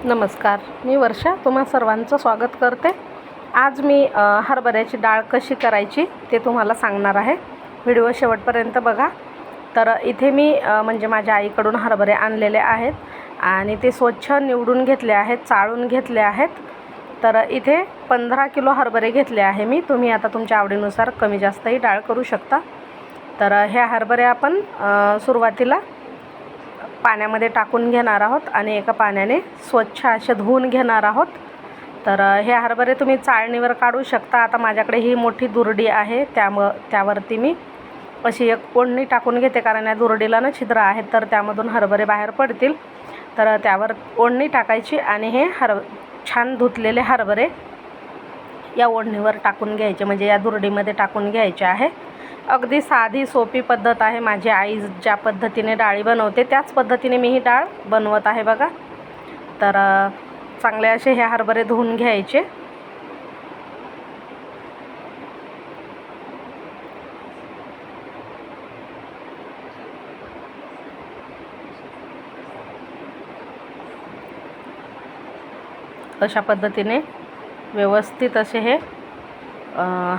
नमस्कार, मी वर्षा तुम्हा सर्वांचं स्वागत करते। आज मी हरभऱ्याची डाळ कशी करायची ते तुम्हाला सांगणार आहे। व्हिडिओ शेवटपर्यंत बघा। तर इथे मी म्हणजे माझ्या आईकडून हरभरे आणलेले आहेत आणि ते स्वच्छ निवडून घेतले आहेत, चाळून घेतले आहेत। तर इथे 15 किलो हरभरे घेतले आहे मी। तुम्ही आता तुमच्या आवडीनुसार कमी जास्तही डाळ करू शकता। तर हे हरभरे आपण सुरुवातीला पाण्यामध्ये टाकून घेणार आहोत आणि एका पाण्याने स्वच्छ असे धुवून घेणार आहोत। तर हे हरभरे तुम्ही चाळणीवर काढू शकता। आता माझ्याकडे ही मोठी दुरडी आहे, त्यावरती मी अशी एक ओढणी टाकून घेते, कारण या दुरडीला ना छिद्र आहेत तर त्यामधून हरभरे बाहेर पडतील। तर त्यावर ओढणी टाकायची आणि हे छान धुतलेले हरभरे या ओढणीवर टाकून घ्यायचे, म्हणजे या दुरडीमध्ये टाकून घ्यायचे आहे। अगदी साधी सोपी पद्धत आहे। माझी आई ज्या पद्धतीने डाळी बनवते त्याच पद्धतीने मी ही डाळ बनवत आहे बघा। तर चांगले असे हे हरभरे धुवून घ्यायचे। अशा पद्धतीने व्यवस्थित असे हे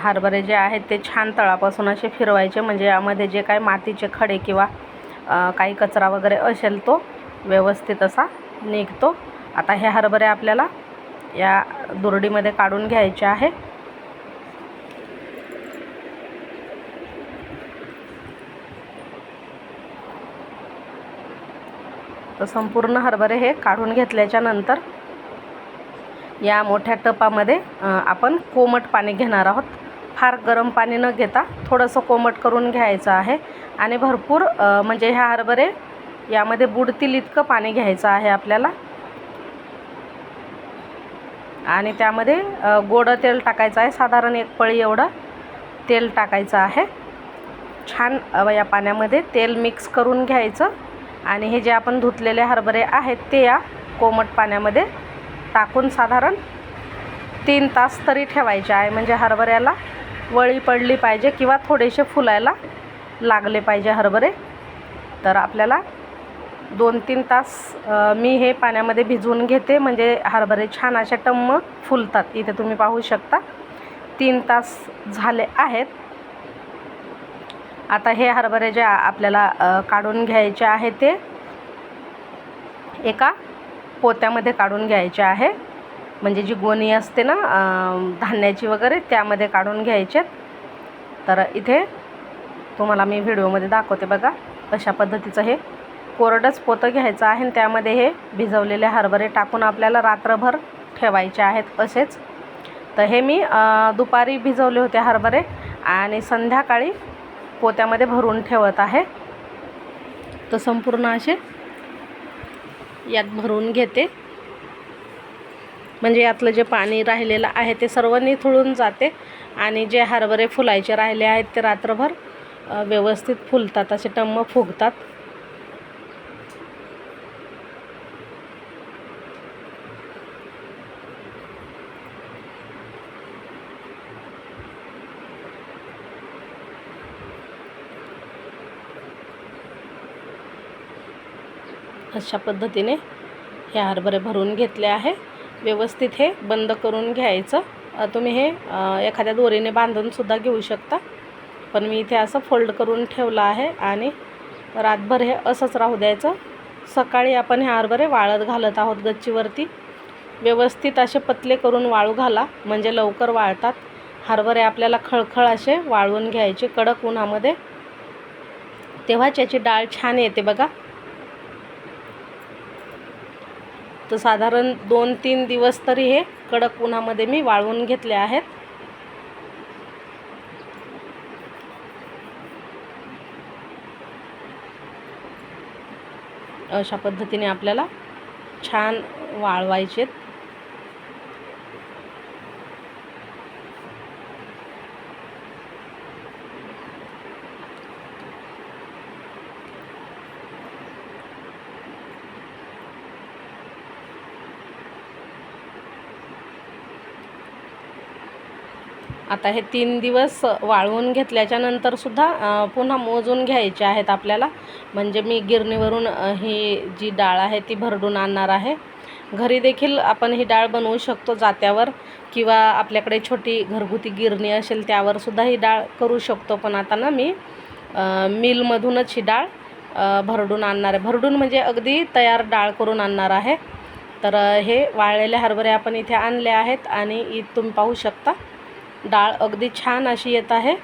हरभरे जे आहेत ते छान तळापासून असे फिरवायचे, म्हणजे यामध्ये जे काही मातीचे खडे किंवा काही कचरा वगैरे असेल तो व्यवस्थित असा निघतो। आता हे हरभरे आपल्याला या दुरडीमध्ये काढून घ्यायचे आहे। तर संपूर्ण हरभरे हे काढून घेतल्याच्या नंतर या मोठ्या टपामध्ये आपण कोमट पाणी घेणार आहोत। फार गरम पाणी न घेता थोडंसं कोमट करून घ्यायचं आहे आणि भरपूर म्हणजे ह्या हरभरे यामध्ये बुडतील इतकं पाणी घ्यायचं आहे आपल्याला। आणि त्यामध्ये गोडं तेल टाकायचं आहे, साधारण एक पळी एवढं तेल टाकायचं आहे। छान या पाण्यामध्ये तेल मिक्स करून घ्यायचं आणि हे जे आपण धुतलेले हरभरे आहेत ते या कोमट पाण्यामध्ये टाकून साधारण 3 तास तरी ठेवायचे आहे, म्हणजे हरभऱ्याला वळी पडली पाहिजे किंवा थोडेसे फुलायला लागले पाहिजे हरभरे। तर आपल्याला 2-3 तास मी हे पाण्यामध्ये भिजवून घेते, म्हणजे हरभरे छान असे टम्म फुलतात। इथे तुम्ही पाहू शकता 3 तास झाले आहेत। आता हे हरभरे जे आपल्याला काढून घ्यायचे आहे ते एका पोत्यामध्ये काढून घ्यायचे आहे, म्हणजे जी गोणी असते ना धान्याची वगैरे त्यामध्ये काढून घ्यायचे। तर इथे तुम्हाला मी व्हिडिओमध्ये दाखवते बघा। अशा पद्धतीचं हे कोरडंच पोतं घ्यायचं आहे आणि त्यामध्ये हे भिजवलेले हरभरे टाकून आपल्याला रात्रभर ठेवायचे आहेत असेच। तर हे मी दुपारी भिजवले होते हरभरे आणि संध्याकाळी पोत्यामध्ये भरून ठेवत आहे। तर संपूर्ण असे यात भरून घेते, म्हणजे यातलं जे पाणी राहिलेलं आहे ते सर्व निथळून जाते आणि जे हरभरे फुलायचे राहिले आहेत ते रात्रभर व्यवस्थित फुलतात, असे टम्म फुगतात। अशा पद्धतीने हे हरभरे भरून घेतले आहे। व्यवस्थित हे बंद करून घ्यायचं। तुम्ही हे एखाद्या दोरीने बांधून सुद्धा घेऊ शकता, पण मी इथे असं फोल्ड करून ठेवलं आहे आणि रातभर हे असंच राहू द्यायचं। सकाळी आपण हे हरभरे वाळत घालत आहोत गच्चीवरती। व्यवस्थित असे पतले करून वाळू घाला, म्हणजे लवकर वाळतात हरभरे। आपल्याला खळखळ असे वाळवून घ्यायचे कडक उन्हामध्ये, तेव्हाच याची डाळ छान येते बघा। तर साधारण 2-3 दिवस तरी हे कडक उन्हामध्ये मी वाळवून घेतले आहेत। अशा पद्धतीने आपल्याला छान वाळवायचे। आता हे 3 दिवस वाळवून घेतल्याच्या नंतर सुद्धा पुन्हा मोजून घ्यायचे आहेत आपल्याला, म्हणजे मी गिरणीवरून ही जी डाळ आहे ती भरडून आणणार आहे घरी देखील आपण ही डाळ बनवू शकतो जात्यावर, किंवा आपल्याकडे छोटी घरगुती गिरणी असेल त्यावरसुद्धा ही डाळ करू शकतो. पण आता ना मी मिलमधूनच ही डाळ भरडून आणणार आहे. भरडून म्हणजे अगदी तयार डाळ करून आणणार आहे. तर हे वाळलेले हरभरे आपण इथे आणले आहेत आणि तुम्ही पाहू शकता डाळ अगदी छान अशी येत आहे.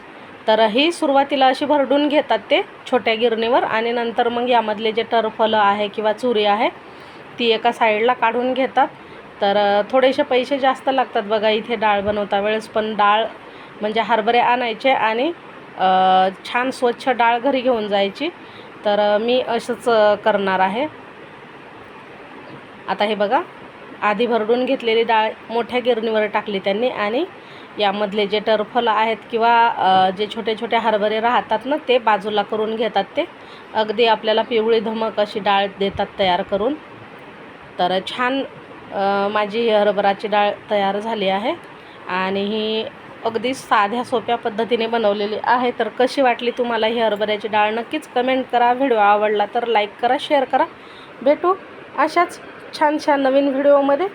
तर ही सुरुवातीला अशी भरडून घेतात ते छोट्या गिरणीवर, आणि नंतर मग यामधले जे टरफलं आहे किंवा चुरी आहे ती एका साईडला काढून घेतात. तर थोडेसे पैसे जास्त लागतात बघा इथे डाळ बनवता वेळेस, पण डाळ म्हणजे हरभरे आणायचे आणि छान स्वच्छ डाळ घरी घेऊन जायची. तर मी असंच करणार आहे. आता हे बघा, आधी भरडून घेतलेली डाळ मोठ्या गिरणीवर टाकली त्यांनी, आणि यामधले जे टरफलं आहेत किंवा जे छोटे छोटे हरभरे राहतात ना ते बाजूला करून घेतात. ते अगदी आपल्याला पिवळी धमक अशी डाळ देतात तयार करून. तर छान माझी हरभराची डाळ तयार झाली आहे आणि ही अगदी साध्या सोप्या पद्धतीने बनवलेली आहे. तर कशी वाटली तुम्हाला ही हरभऱ्याची डाळ नक्कीच कमेंट करा. व्हिडिओ आवडला तर लाईक करा, शेअर करा. भेटू अशाच छान छान नवीन व्हिडिओमध्ये.